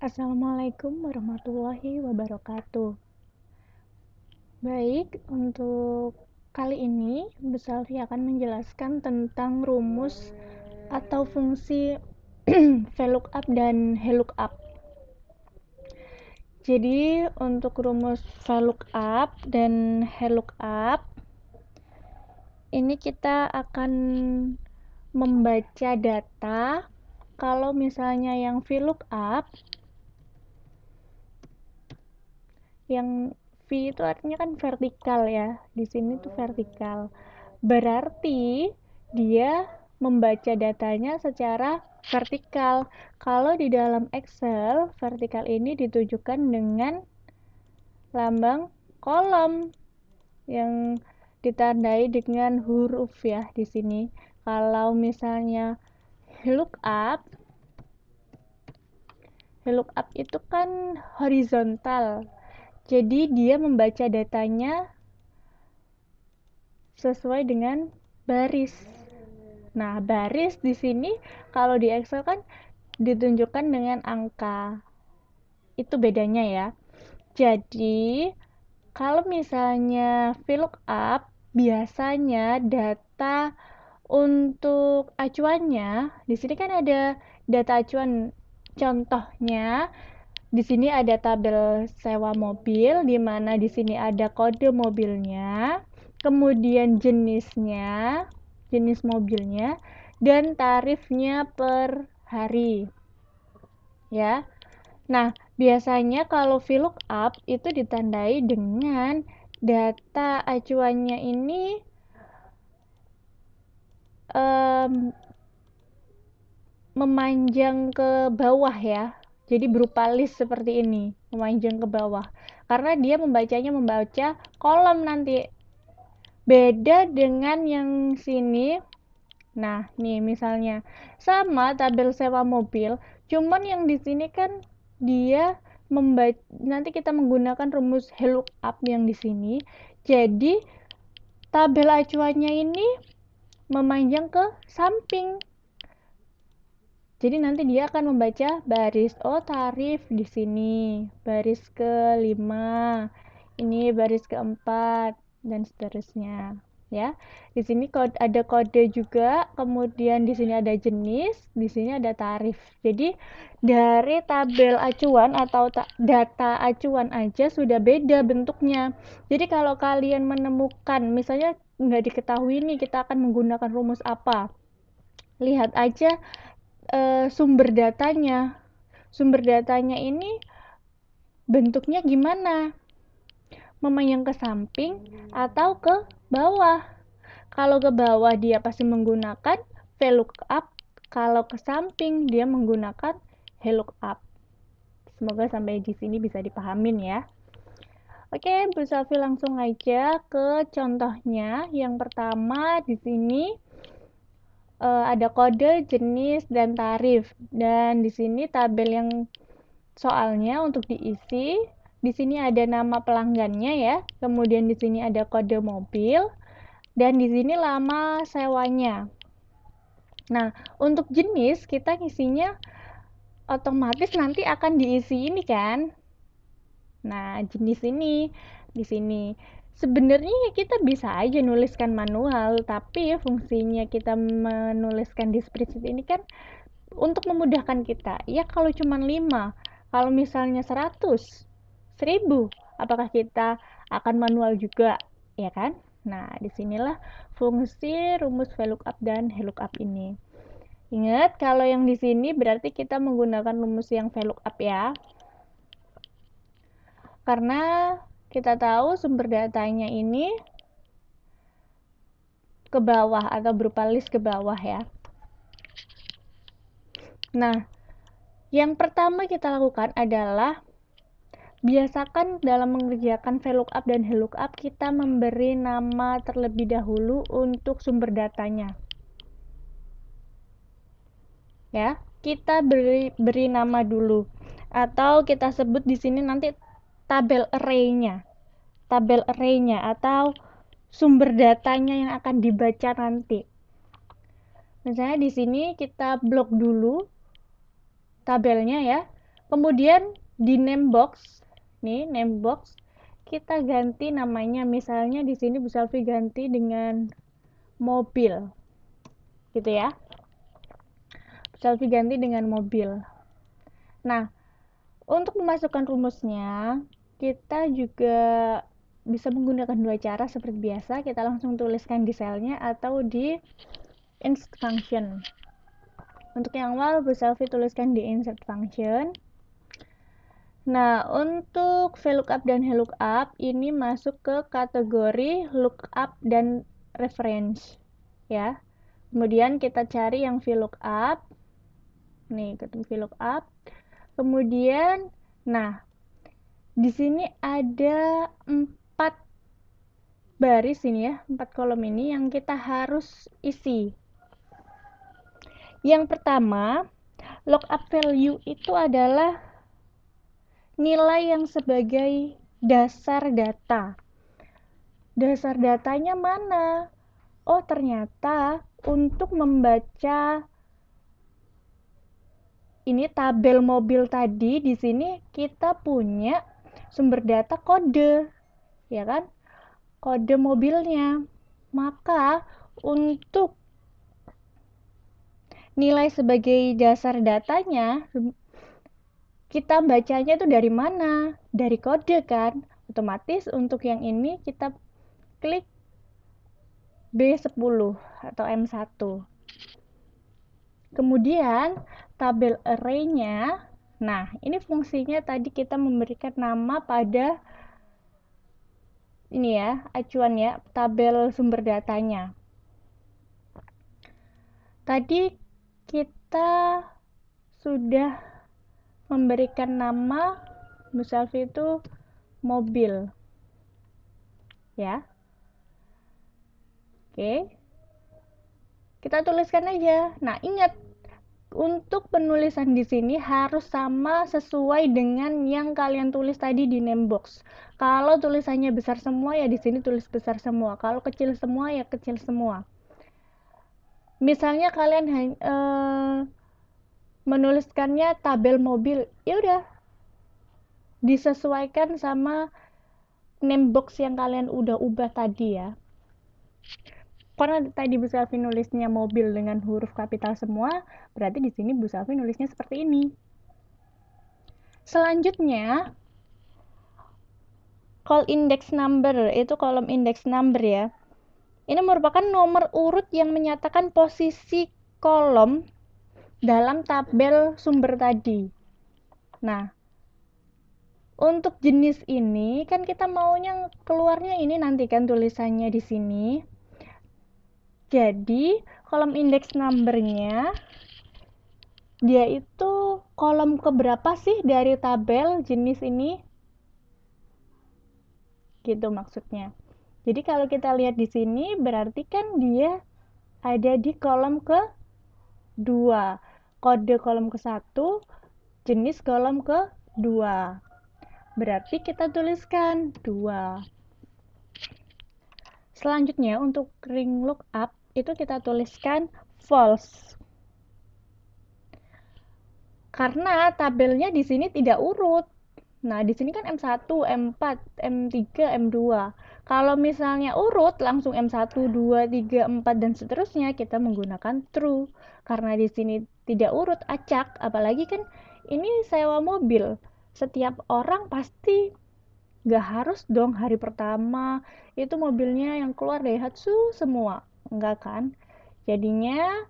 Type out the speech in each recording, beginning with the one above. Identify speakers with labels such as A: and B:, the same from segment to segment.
A: Assalamualaikum warahmatullahi wabarakatuh. Baik, untuk kali ini Bu Salvi akan menjelaskan tentang rumus atau fungsi VLOOKUP dan HLOOKUP. Jadi, untuk rumus VLOOKUP dan HLOOKUP ini kita akan membaca data. Kalau misalnya yang VLOOKUP, yang V itu artinya kan vertikal ya. Di sini tuh vertikal. Berarti dia membaca datanya secara vertikal. Kalau di dalam Excel, vertikal ini ditujukan dengan lambang kolom yang ditandai dengan huruf ya di sini. Kalau misalnya lookup itu kan horizontal. Jadi dia membaca datanya sesuai dengan baris. Nah, baris di sini kalau di Excel kan ditunjukkan dengan angka. Itu bedanya ya. Jadi, kalau misalnya VLOOKUP, biasanya data untuk acuannya, di sini kan ada data acuan. Contohnya, di sini ada tabel sewa mobil, di mana di sini ada kode mobilnya, kemudian jenis mobilnya, dan tarifnya per hari. Ya. Nah, biasanya kalau VLOOKUP itu ditandai dengan data acuannya ini memanjang ke bawah ya. Jadi berupa list seperti ini, memanjang ke bawah. Karena dia membaca kolom nanti. Beda dengan yang sini. Nah, nih misalnya sama tabel sewa mobil, cuman yang di sini kan dia nanti kita menggunakan rumus VLOOKUP yang di sini. Jadi tabel acuannya ini memanjang ke samping. Jadi nanti dia akan membaca baris, tarif di sini, baris ke-5, ini baris ke-4 dan seterusnya. Ya. Di sini ada kode juga, kemudian di sini ada jenis, di sini ada tarif. Jadi dari tabel acuan atau data acuan aja sudah beda bentuknya. Jadi kalau kalian menemukan misalnya nggak diketahui nih kita akan menggunakan rumus apa, lihat aja sumber datanya ini bentuknya gimana, memanjang ke samping atau ke bawah. Kalau ke bawah dia pasti menggunakan VLOOKUP, kalau ke samping dia menggunakan HLOOKUP. Semoga sampai di sini bisa dipahamin ya. Oke, Bu Safi langsung aja ke contohnya. Yang pertama di sini ada kode, jenis, dan tarif. Dan di sini tabel yang soalnya untuk diisi. Di sini ada nama pelanggannya ya. Kemudian di sini ada kode mobil dan di sini lama sewanya. Nah, untuk jenis kita ngisinya otomatis nanti akan diisi ini kan. Nah, jenis ini di sini. Sebenarnya kita bisa aja nuliskan manual, tapi fungsinya kita menuliskan di spreadsheet ini kan untuk memudahkan kita. Ya kalau cuma 5, kalau misalnya 100, 1000, apakah kita akan manual juga, ya kan? Nah, disinilah fungsi rumus VLOOKUP dan HLOOKUP ini. Ingat, kalau yang di sini berarti kita menggunakan rumus yang VLOOKUP ya. Karena kita tahu sumber datanya ini ke bawah atau berupa list ke bawah ya. Nah, yang pertama kita lakukan adalah biasakan dalam mengerjakan VLOOKUP dan HLOOKUP kita memberi nama terlebih dahulu untuk sumber datanya. Ya, kita beri nama dulu atau kita sebut di sini nanti tabel array-nya. Tabel array-nya atau sumber datanya yang akan dibaca nanti. Misalnya di sini kita blok dulu tabelnya ya. Kemudian di name box, nih name box kita ganti namanya, misalnya di sini Bu Selfie ganti dengan mobil, gitu ya. Bu Selfie ganti dengan mobil. Nah, untuk memasukkan rumusnya, kita juga bisa menggunakan dua cara seperti biasa. Kita langsung tuliskan di selnya atau di insert function. Untuk yang awal, Bu Selfie tuliskan di insert function. Nah, untuk VLOOKUP dan HLOOKUP ini masuk ke kategori lookup dan reference, ya. Kemudian kita cari yang VLOOKUP. Nih, ketemu VLOOKUP. Kemudian, nah, di sini ada 4 baris ini ya, 4 kolom ini yang kita harus isi. Yang pertama, lookup value itu adalah nilai yang sebagai dasar data. Dasar datanya mana? Oh, ternyata untuk membaca ini tabel mobil tadi, di sini kita punya sumber data kode, ya kan? Kode mobilnya. Maka untuk nilai sebagai dasar datanya, kita bacanya itu dari mana? Dari kode kan? Otomatis untuk yang ini kita klik B10 atau M1. Kemudian tabel array-nya, nah ini fungsinya tadi kita memberikan nama pada ini ya, acuan ya, tabel sumber datanya. Tadi kita sudah memberikan nama Bu Selfie itu mobil, ya. Oke, kita tuliskan aja. Nah, ingat untuk penulisan di sini harus sama sesuai dengan yang kalian tulis tadi di name box. Kalau tulisannya besar semua ya di sini tulis besar semua. Kalau kecil semua ya kecil semua. Misalnya kalian menuliskannya tabel mobil, ya udah disesuaikan sama name box yang kalian udah ubah tadi ya. Karena tadi Bu Selfie nulisnya mobil dengan huruf kapital semua, berarti di sini Bu Selfie nulisnya seperti ini. Selanjutnya, call index number, itu kolom index number ya. Ini merupakan nomor urut yang menyatakan posisi kolom dalam tabel sumber tadi. Nah, untuk jenis ini kan kita maunya keluarnya ini nanti kan tulisannya di sini. Jadi, kolom index number-nya dia itu kolom keberapa sih dari tabel jenis ini? Gitu maksudnya. Jadi kalau kita lihat di sini berarti kan dia ada di kolom ke-2. Kode kolom ke-1, jenis kolom ke-2. Berarti kita tuliskan 2. Selanjutnya untuk ring lookup itu kita tuliskan false. Karena tabelnya di sini tidak urut. Nah, di sini kan M1, M4, M3, M2. Kalau misalnya urut, langsung M1, 2, 3, 4, dan seterusnya, kita menggunakan true. Karena di sini tidak urut, acak. Apalagi kan ini sewa mobil. Setiap orang pasti nggak harus dong hari pertama itu mobilnya yang keluar Daihatsu semua. Enggak kan? Jadinya,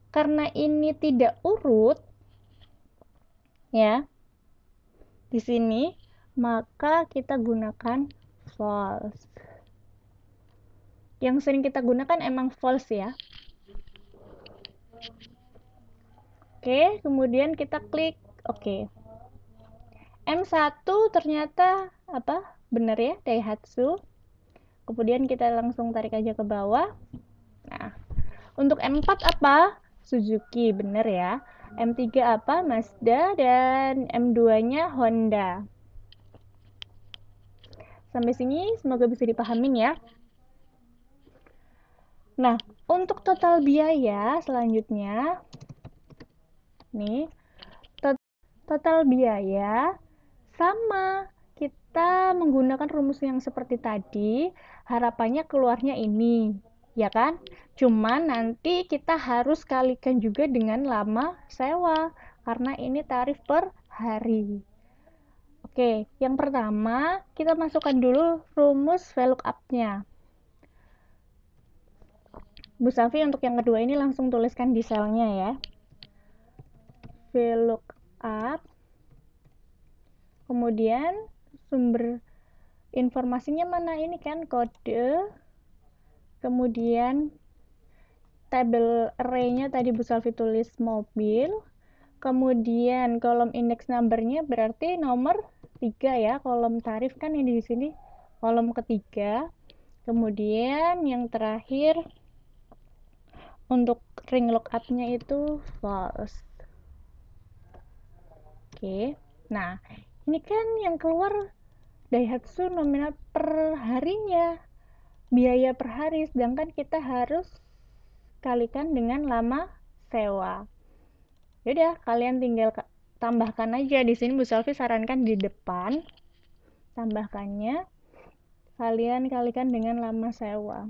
A: karena ini tidak urut, ya, di sini, maka kita gunakan false. Yang sering kita gunakan emang false ya. Oke, kemudian kita klik oke. M1 ternyata apa? Benar ya, Daihatsu. Kemudian kita langsung tarik aja ke bawah. Nah, untuk M4 apa? Suzuki, benar ya. M3 apa? Mazda, dan M2-nya Honda. Sampai sini semoga bisa dipahamin ya. Nah, untuk total biaya selanjutnya nih, Total biaya sama. Kita menggunakan rumus yang seperti tadi, harapannya keluarnya ini, ya kan? Cuman nanti kita harus kalikan juga dengan lama sewa, karena ini tarif per hari. Oke, yang pertama kita masukkan dulu rumus VLOOKUP-nya. Bu Safi untuk yang kedua ini langsung tuliskan di selnya ya. VLOOKUP, kemudian sumber informasinya mana, ini kan kode, kemudian tabel array-nya tadi Bu Salvi tulis mobil, kemudian kolom index number-nya berarti nomor 3 ya, kolom tarif kan ini di sini kolom ketiga, kemudian yang terakhir untuk ring lookup-nya itu false. Oke, nah ini kan yang keluar Daihatsu nominal per harinya, biaya per hari, sedangkan kita harus kalikan dengan lama sewa. Yaudah, kalian tinggal tambahkan aja. Di sini Bu Selvi sarankan di depan tambahkannya, kalian kalikan dengan lama sewa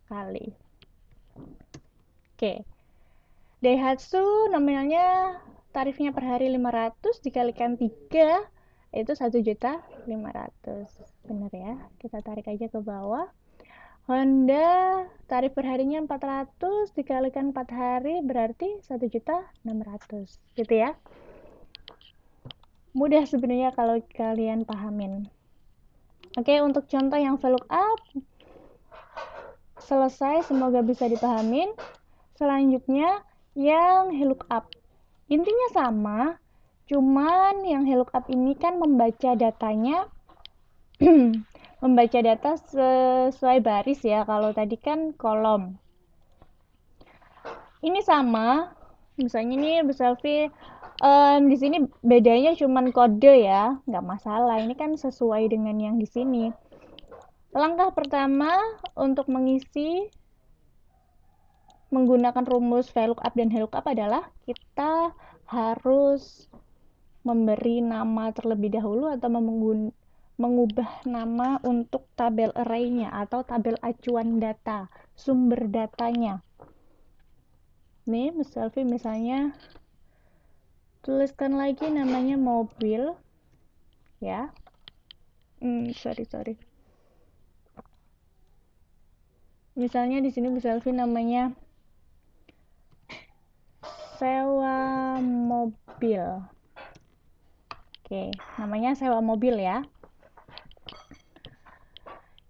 A: kali. Oke, Daihatsu nominalnya tarifnya per hari 500 dikalikan 3 itu 1.500.000. Bener ya, kita tarik aja ke bawah. Honda tarif per harinya 400 dikalikan 4 hari berarti 1.600.000 gitu ya. Mudah sebenarnya kalau kalian pahamin. Oke, untuk contoh yang VLOOKUP selesai, semoga bisa dipahamin. Selanjutnya yang VLOOKUP. Intinya sama, cuman yang VLOOKUP ini kan membaca datanya membaca data sesuai baris ya, kalau tadi kan kolom. Ini sama, misalnya nih Bu Selvi di sini bedanya cuman kode ya, nggak masalah, ini kan sesuai dengan yang di sini. Langkah pertama untuk mengisi menggunakan rumus VLOOKUP dan VLOOKUP adalah kita harus memberi nama terlebih dahulu atau mengubah nama untuk tabel array-nya atau tabel acuan data, sumber datanya. Nih, Mas Selvi misalnya tuliskan lagi namanya mobil ya. Sorry. Misalnya di sini Bu Selvi namanya sewa mobil. Oke, namanya sewa mobil ya.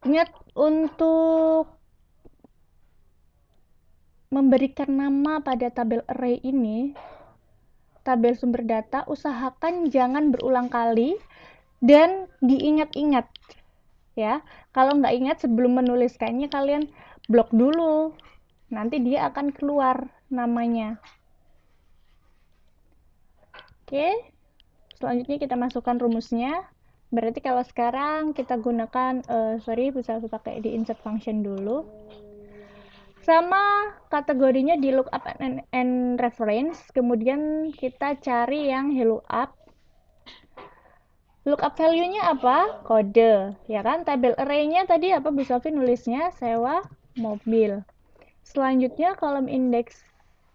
A: Ingat untuk memberikan nama pada tabel array ini, tabel sumber data, usahakan jangan berulang kali dan diingat-ingat ya. Kalau nggak ingat sebelum menuliskannya, kalian blok dulu, nanti dia akan keluar namanya. Oke, selanjutnya kita masukkan rumusnya. Berarti kalau sekarang kita gunakan bisa pakai di insert function dulu. Sama kategorinya di lookup and reference, kemudian kita cari yang lookup. Lookup value-nya apa? Kode, ya kan? Tabel array-nya tadi apa Bu Selvi nulisnya? Sewa mobil. Selanjutnya kolom indeks.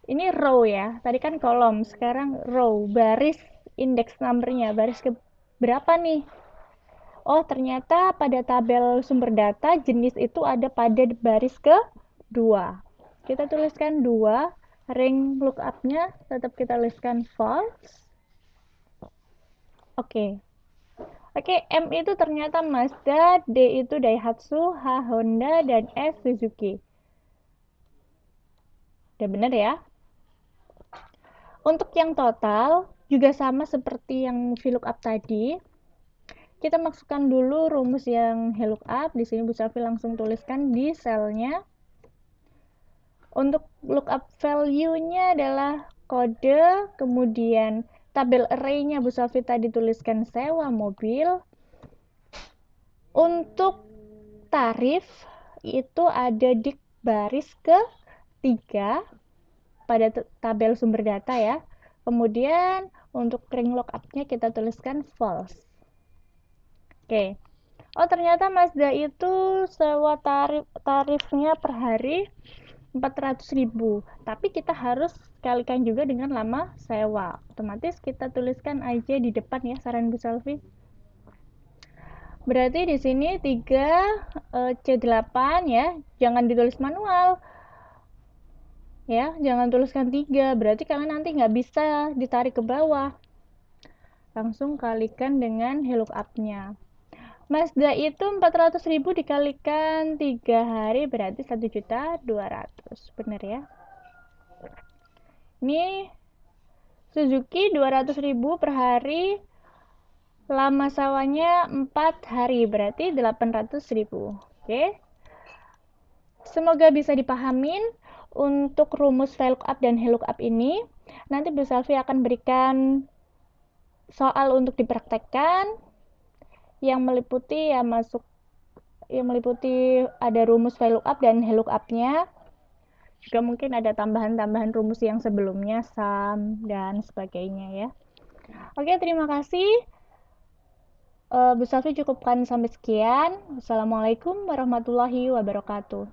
A: Ini row ya. Tadi kan kolom, sekarang row. Baris indeks number-nya. Baris ke berapa nih? Oh, ternyata pada tabel sumber data jenis itu ada pada baris ke-2. Kita tuliskan 2. Ring lookup-nya tetap kita tuliskan false. Oke, M itu ternyata Mazda, D itu Daihatsu, H Honda, dan S Suzuki. Udah bener ya? Untuk yang total juga sama seperti yang VLOOKUP tadi. Kita masukkan dulu rumus yang VLOOKUP. Di sini Bu Selvi langsung tuliskan di selnya. Untuk lookup value-nya adalah kode, kemudian tabel array-nya Bu Selvi tadi tuliskan sewa mobil. Untuk tarif itu ada di baris ke-3 pada tabel sumber data ya. Kemudian untuk ring lookup-nya kita tuliskan false. Oke. Oh, ternyata Mazda itu sewa tarifnya per hari 400.000. Tapi kita harus kalikan juga dengan lama sewa. Otomatis kita tuliskan aja di depan ya, saran Bu Selvi. Berarti di sini 3 C8 ya, jangan ditulis manual. Ya, jangan tuliskan 3, berarti kalian nanti nggak bisa ditarik ke bawah. Langsung kalikan dengan lookup-nya. Mazda itu 400.000 dikalikan 3 hari berarti 1.200.000. Bener ya? Ini Suzuki 200.000 per hari. Lama sewanya 4 hari berarti 800.000. Oke. Semoga bisa dipahamin untuk rumus VLOOKUP dan HLOOKUP ini. Nanti Bu Selvi akan berikan soal untuk dipraktekkan yang meliputi ada rumus VLOOKUP dan HLOOKUP-nya. Juga mungkin ada tambahan-tambahan rumus yang sebelumnya, sum dan sebagainya ya. Oke, terima kasih. Bu Selvi cukupkan sampai sekian. Wassalamualaikum warahmatullahi wabarakatuh.